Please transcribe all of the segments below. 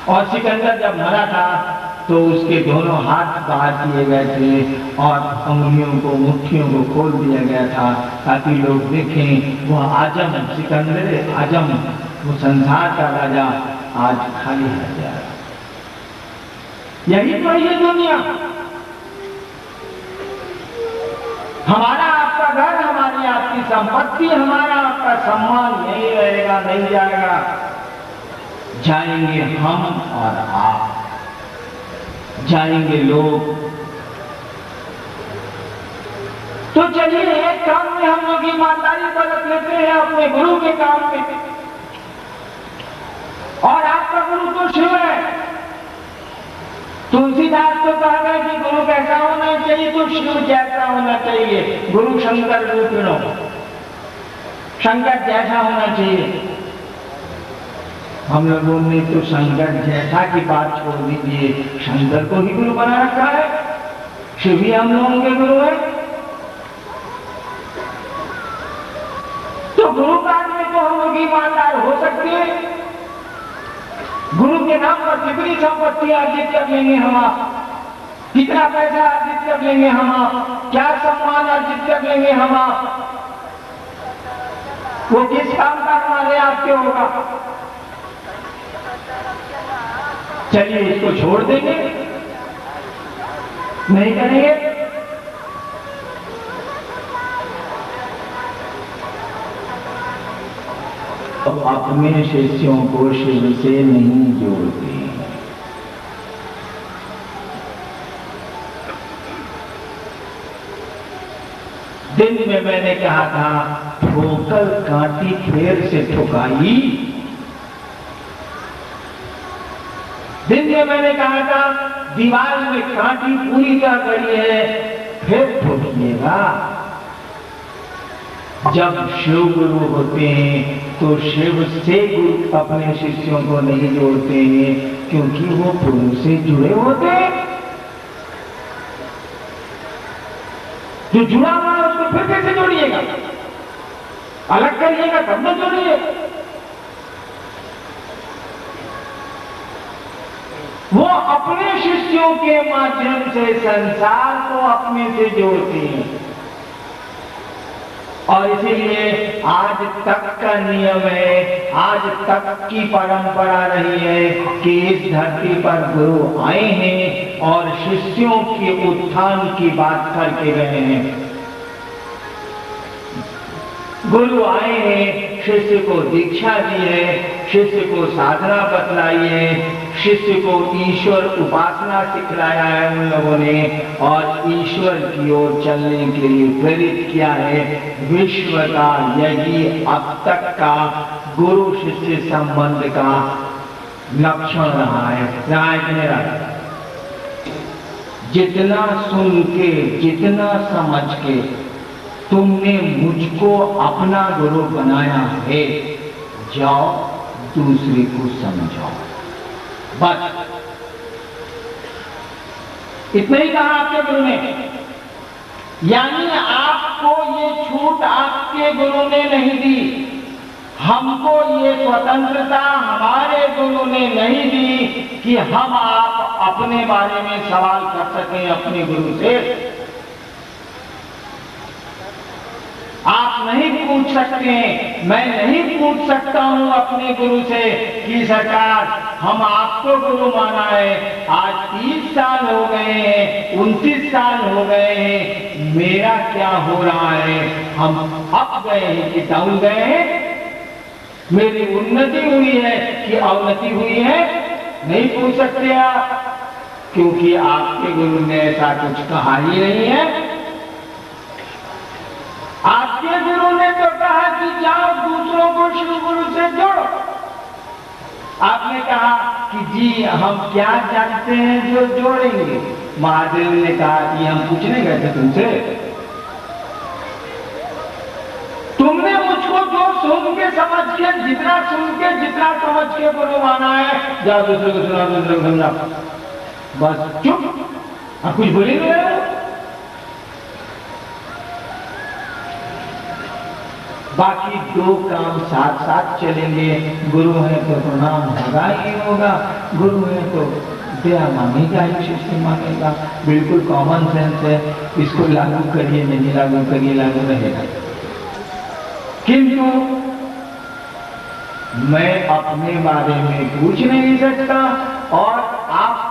और सिकंदर जब मरा था तो उसके दोनों हाथ बाहर किए गए थे और उंगलियों को, मुट्ठियों को खोल दिया गया था ताकि लोग देखें वह आजम सिकंदर आजम, वो संसार का राजा आज खाली है गया। यही तो ये दुनिया। हमारा आपका घर, हमारी आपकी संपत्ति, हमारा आपका सम्मान यही रहेगा, नहीं जाएगा। जाएंगे हम और आप, जाएंगे लोग। तो चलिए एक काम में हम लोग ईमानदारी बरत लेते हैं अपने गुरु के काम में। और आपका गुरु तो शिव है। तुलसीदास तो कहा गया कि गुरु कैसा होना चाहिए, तो शिव जैसा होना चाहिए। गुरु शंकर रूपिणो, शंकर जैसा होना चाहिए। हम लोगों ने तो शंकर जैसा की बात छोड़ दीजिए, शंकर को ही गुरु बना रखा है। शिव भी हम लोगों के गुरु है। तो गुरु काल में तो हम लोग ईमानदार हो सकते हैं। गुरु के नाम पर कितनी संपत्ति अर्जित कर लेंगे हम आप, कितना पैसा अर्जित कर लेंगे हम आप, क्या सम्मान अर्जित कर लेंगे हम आप, वो किस काम का हमारे आपके होगा। चलिए इसको छोड़ देंगे, नहीं करेंगे। तो अपने शिष्यों को शिव से नहीं जोड़ते। दिन में मैंने कहा था ठोकर कांटी फेर से ठुकाई। दिन में मैंने कहा था दीवार में कांटी पूरी क्या करी है, फिर ठोकिएगा। जब शिव गुरु होते हैं तो शिव से गुरु अपने शिष्यों को नहीं जोड़ते हैं, क्योंकि वो गुरु से जुड़े होते हैं। जो जुड़ा हुआ है उसको फिर कैसे जोड़िएगा, अलग करिएगा तब न जोड़िए। वो अपने शिष्यों के माध्यम से संसार को अपने से जोड़ते हैं। और इसीलिए आज तक का नियम है, आज तक की परंपरा रही है कि इस धरती पर गुरु आए हैं और शिष्यों के उत्थान की बात करके गए हैं। गुरु आए हैं, शिष्य को दीक्षा दी है, शिष्य को साधना बतलाई है, शिष्य को ईश्वर उपासना सिखलाया है उन लोगों ने, और ईश्वर की ओर चलने के लिए प्रेरित किया है। विश्व का यही अब तक का गुरु शिष्य संबंध का लक्षण रहा है। मेरा जितना सुन के, जितना समझ के तुमने मुझको अपना गुरु बनाया है, जाओ दूसरे को समझाओ। बस इतना ही कहा आपके गुरु ने। यानी आपको ये छूट आपके गुरु ने नहीं दी, हमको ये स्वतंत्रता हमारे गुरु ने नहीं दी कि हम आप अपने बारे में सवाल कर सकें अपने गुरु से। आप नहीं पूछ सकते, मैं नहीं पूछ सकता हूं अपने गुरु से कि सरकार हम आपको गुरु माना है, आज 30 साल हो गए हैं, 29 साल हो गए हैं, मेरा क्या हो रहा है, हम अप गए हैं कि डाउन गए हैं, मेरी उन्नति हुई है कि अवनति हुई है, नहीं पूछ सकते आप, क्योंकि आपके गुरु ने ऐसा कुछ कहा ही नहीं है। आपके गुरु ने तो कहा कि जाओ दूसरों को शिव गुरु से जोड़ो। आपने कहा कि जी हम क्या जानते हैं जो जोड़ेंगे। महादेव ने कहा कि हम पूछने गए थे तुमसे, तुमने मुझको जो सुन के समझ के, जितना सुन के जितना समझ के गुरु माना है, जाओ दूसरे को सुना, दूसरे को समझा, बस चुप, आप कुछ बोले नहीं। बाकी दो काम साथ साथ चलेंगे। गुरु है तो प्रणाम होगा ही होगा, गुरु है तो दया मांगेगा ही, शिष्य मांगेगा। बिल्कुल कॉमन सेंस है, इसको लागू करिए, नहीं लागू करिए, लागू रहेगा। किंतु मैं अपने बारे में पूछ नहीं सकता और आप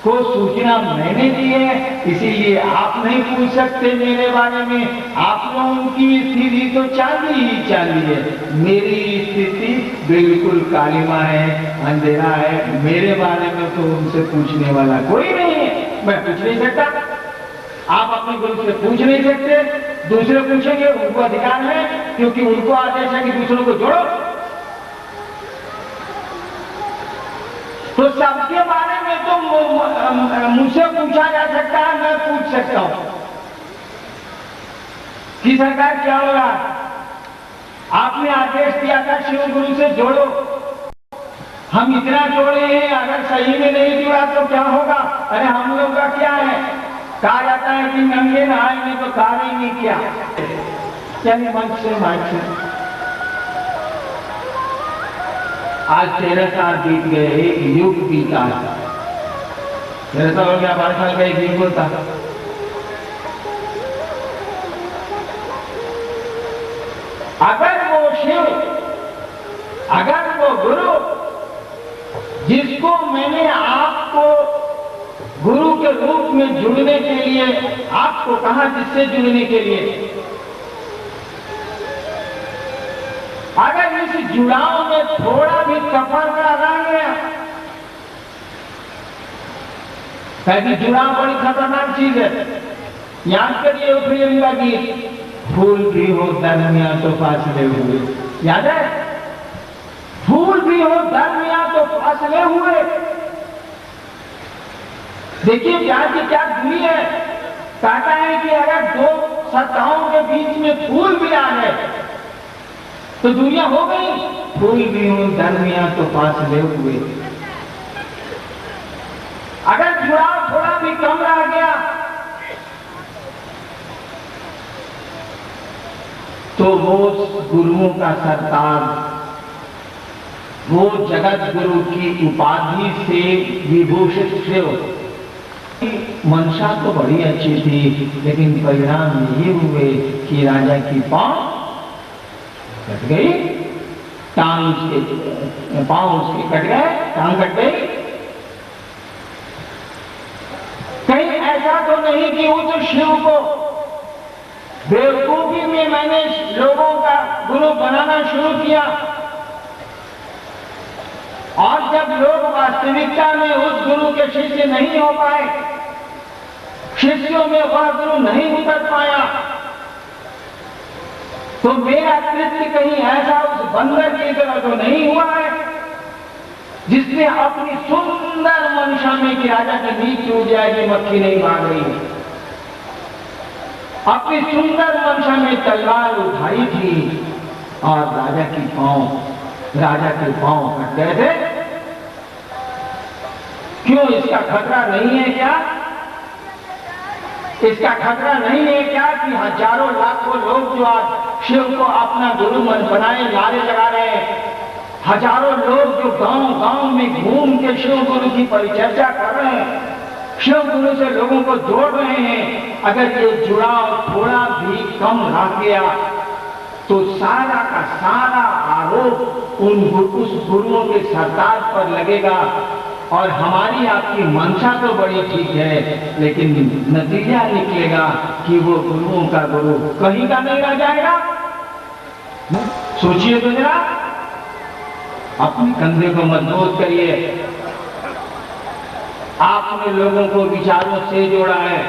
को सूचना मैंने दी है, इसीलिए आप नहीं पूछ सकते मेरे बारे में। आप लोगों की स्थिति तो चांदी ही चांदी है, मेरी स्थिति बिल्कुल कालिमा है, अंधेरा है। मेरे बारे में तो उनसे पूछने वाला कोई नहीं है, मैं पूछ नहीं सकता। आप अपने गुरु से पूछ नहीं सकते, दूसरे पूछेंगे, उनको अधिकार है, क्योंकि उनको आदेश है कि दूसरों को जोड़ो। तो सबके बारे में तो मुझसे पूछा जा सकता है, मैं पूछ सकता हूं कि सरकार क्या होगा। आपने आदेश दिया था शिव गुरु से जोड़ो, हम इतना जोड़े हैं, अगर सही में नहीं जुड़ा तो क्या होगा। अरे हम लोग का क्या है, कहा जाता है कि नंगे नहाएंगे तो करेंगे क्या, यानी मंच से माइक से। आज 13 साल बीत गए, एक युग बीता। 13 साल हो गया, 12 साल का एक युग होता। अगर वो शिव, अगर वो गुरु जिसको मैंने आपको गुरु के रूप में जुड़ने के लिए आपको कहा, जिससे जुड़ने के लिए, अगर इस जुड़ाव में थोड़ा भी कफर रह गया, क्योंकि जुड़ाव बड़ी खतरनाक चीज है। याद करिए प्रियंका गीत, फूल भी हो दरमिया तो फासले हुए, याद है, फूल भी हो दरमिया तो फासले हुए। देखिए प्यार की क्या दूरी है। कहता है कि अगर दो सत्ताओं के बीच में फूल भी आ गए तो दुनिया हो गई। फूल भी हो दरमिया तो फासले हुए। अगर जुड़ाव थोड़ा भी कम रह गया तो वो गुरुओं का सरताज, वो जगत गुरु की उपाधि से विभूषित शिव। मंशा तो बड़ी अच्छी थी, लेकिन परिणाम ये हुए कि राजा की पांव कट गई, टांग उसके, पांव उसके कट गए, टांग कट गई। कहीं ऐसा तो नहीं कि उस शिव को बेवकूफी में मैंने लोगों का गुरु बनाना शुरू किया और जब लोग वास्तविकता में उस गुरु के शिष्य नहीं हो पाए, शिष्यों में वह गुरु नहीं उतर पाया, तो मेरा कृत्य कहीं ऐसा उस बंदर की तरह तो नहीं हुआ है जिसने अपनी सुंदर मंशा में कि राजा की नींद टूट जाएगी, मक्खी नहीं भाग रही, अपनी सुंदर मंशा में तलवार उठाई थी और राजा के पांव कट गए थे। क्यों, इसका खतरा नहीं है क्या? इसका खतरा नहीं है क्या कि हजारों लाखों लोग जो आज शिव को अपना गुरु मन बनाए नारे लगा रहे हैं, हजारों लोग जो गांव-गांव में घूम के शिव गुरु की परिचर्चा कर रहे हैं, शिव गुरु से लोगों को जोड़ रहे हैं, अगर ये जुड़ाव थोड़ा भी कम रह गया तो सारा का सारा आरोप उस गुरुओं के सरताज पर लगेगा। और हमारी आपकी मंशा तो बड़ी ठीक है, लेकिन नतीजा निकलेगा कि वो गुरुओं का गुरु कहीं का नहीं रह जाएगा। सोचिए तो जरा, अपने कंधे को मजबूत करिए। आपने लोगों को विचारों से जोड़ा है,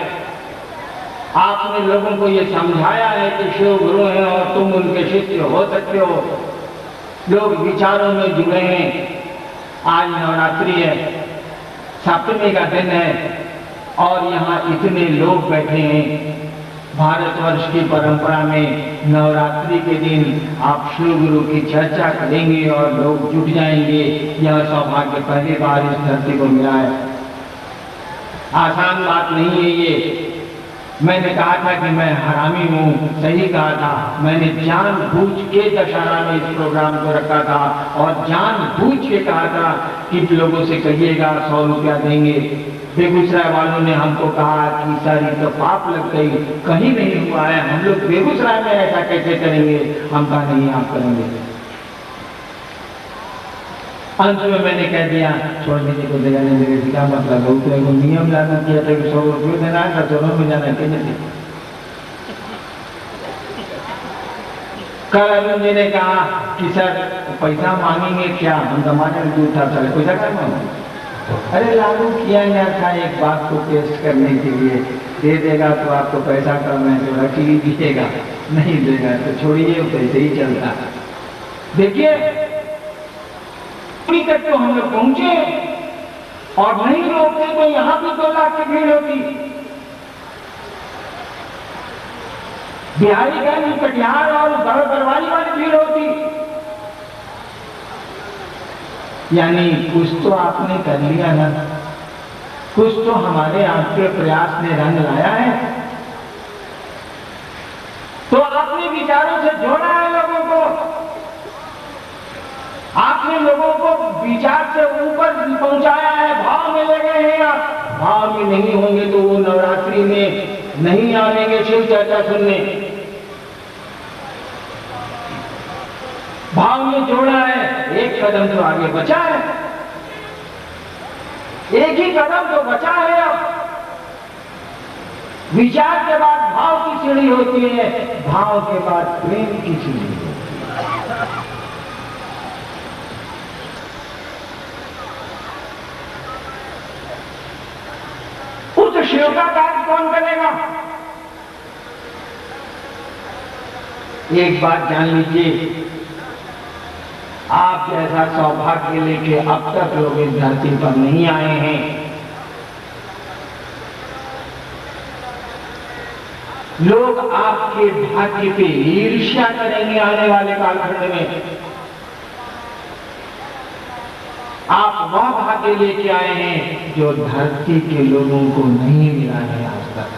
आपने लोगों को ये समझाया है कि शिव गुरु हैं और तुम उनके शिष्य हो सकते हो। लोग विचारों में जुड़े हैं। आज नवरात्रि है, सप्तमी का दिन है और यहाँ इतने लोग बैठे हैं। भारतवर्ष की परंपरा में नवरात्रि के दिन आप शिव गुरु की चर्चा करेंगे और लोग जुट जाएंगे। यह सौभाग्य पहली बार इस धरती को मिला है। आसान बात नहीं है ये। मैंने कहा था कि मैं हरामी हूँ, सही कहा था। मैंने जानबूझ के दशहरा में इस प्रोग्राम को रखा था और जानबूझ के कहा था कि लोगों से कहिएगा 100 रुपया देंगे। बेगूसराय वालों ने हमको कहा कि सर ये तो पाप लग गई, कहीं नहीं हुआ है, हम लोग बेगूसराय में ऐसा कैसे करेंगे। हम कहा नहीं, आप करेंगे। अंत में मैंने कह दिया छोड़ दीजिए, को देगा नहीं देगा क्या मतलब है, तो एक नियम लागू किया था कि 100 रुपये देना है, कचौरों में जाना है। नहीं, कल अरुण जी ने कहा कि सर पैसा मांगेंगे क्या, हम जमाने में दूर था, सर पैसा क्या मांगो। अरे लागू किया गया था एक बात को टेस्ट करने के लिए, दे देगा तो आपको पैसा कम है तो रख लीजिएगा, नहीं देगा तो छोड़िए, पैसे ही चलता। देखिए तक तो हम लोग पहुंचे और नहीं रोकते तो यहां भी 2 लाख की भीड़ होती। बिहारीगंज, कटिहार और बरवाली वाली भीड़ होती। यानी कुछ तो आपने कर लिया ना, कुछ तो हमारे आपके प्रयास ने रंग लाया है। तो अपने विचारों से जोड़ा है लोगों को, आपने लोगों को विचार से ऊपर पहुंचाया है, भाव में लगे हैं आप। भाव में नहीं होंगे तो वो नवरात्रि में नहीं आएंगे शिव चर्चा सुनने। भाव में जोड़ा है, एक कदम तो आगे बचा है, एक ही कदम तो बचा है। अब विचार के बाद भाव की सीढ़ी होती है, भाव के बाद प्रेम की सीढ़ी होती है। उस शिव का कार्य कौन करेगा? एक बात जान लीजिए, आप जैसा सौभाग्य लेके अब तक लोग इस धरती पर नहीं आए हैं। लोग आपके भाग्य पे ईर्ष्या करेंगे आने वाले कालखंड में। आप वह भाग्य लेके आए हैं जो धरती के लोगों को नहीं मिला है आज तक।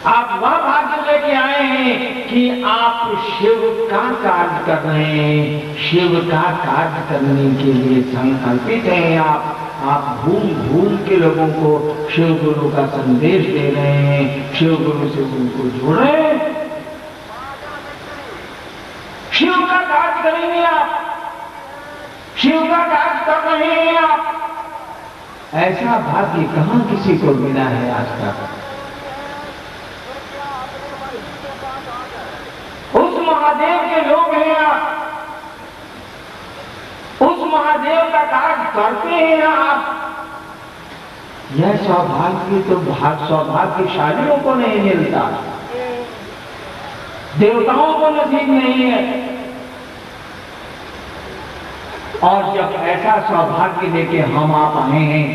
आप वह भाग्य लेके आए हैं कि आप शिव का कार्य कर रहे हैं, शिव का कार्य करने के लिए संकल्पित हैं। आप घूम घूम के लोगों को शिव गुरु का संदेश दे रहे हैं, शिव गुरु से उनको जोड़ रहे हैं। शिव का कार्य करेंगे आप, शिव का कार्य कर रहे हैं आप। ऐसा भाग्य कहां किसी को मिला है आज तक। उस महादेव के लोग हैं आप, उस महादेव का कार्य करते हैं आप। यह सौभाग्य तो सौभाग्यशालियों को नहीं मिलता, देवताओं को नसीब नहीं है। और जब ऐसा सौभाग्य लेके हम आप आए हैं,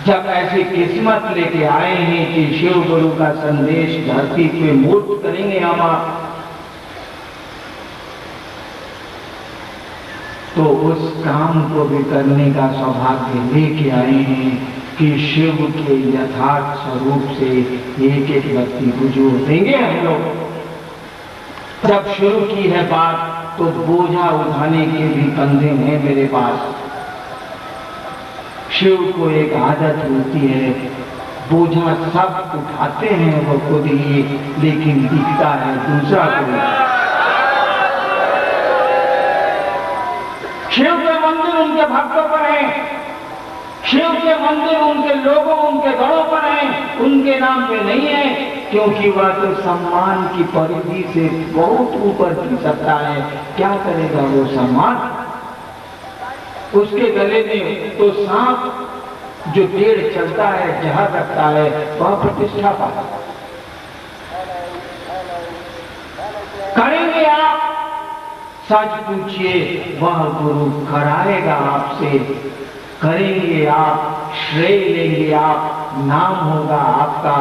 जब ऐसी किस्मत लेके आए हैं कि शिव गुरु का संदेश धरती पे मूर्त करेंगे हम आप, तो उस काम को भी करने का सौभाग्य लेके आए हैं कि शिव के यथार्थ स्वरूप से एक एक व्यक्ति को जोड़ देंगे हम लोग। जब शुरू की है बात तो बोझा उठाने के भी कंधे हैं मेरे पास। शिव को एक आदत होती है, बोझा सब उठाते हैं वो खुद ही, लेकिन दिखता है दूसरा को। शिव के मंदिर उनके भक्तों पर हैं, शिव के मंदिर उनके लोगों, उनके गढ़ों पर हैं, उनके नाम पे नहीं है, क्योंकि वह तो सम्मान की परिधि से बहुत ऊपर की सत्ता है। क्या करेगा वो सम्मान? उसके गले में तो सांप जो पेड़ चलता है, जहर रखता है, वह प्रतिष्ठा पाता। करेंगे आप, सच पूछिए, वह गुरु कराएगा आपसे। करेंगे आप, श्रेय लेंगे आप, नाम होगा आपका,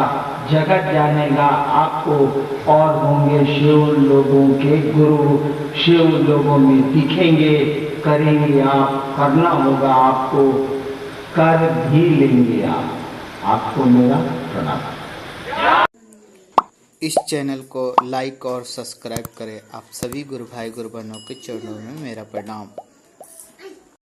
जगत जानेगा आपको और होंगे शिव लोगों के गुरु, शिव लोगों में दिखेंगे, करेंगे आप, करना होगा आपको, कर भी लेंगे आप। आपको मेरा प्रणाम। इस चैनल को लाइक और सब्सक्राइब करें। आप सभी गुरु भाई गुरु बहनों के चरणों में मेरा प्रणाम।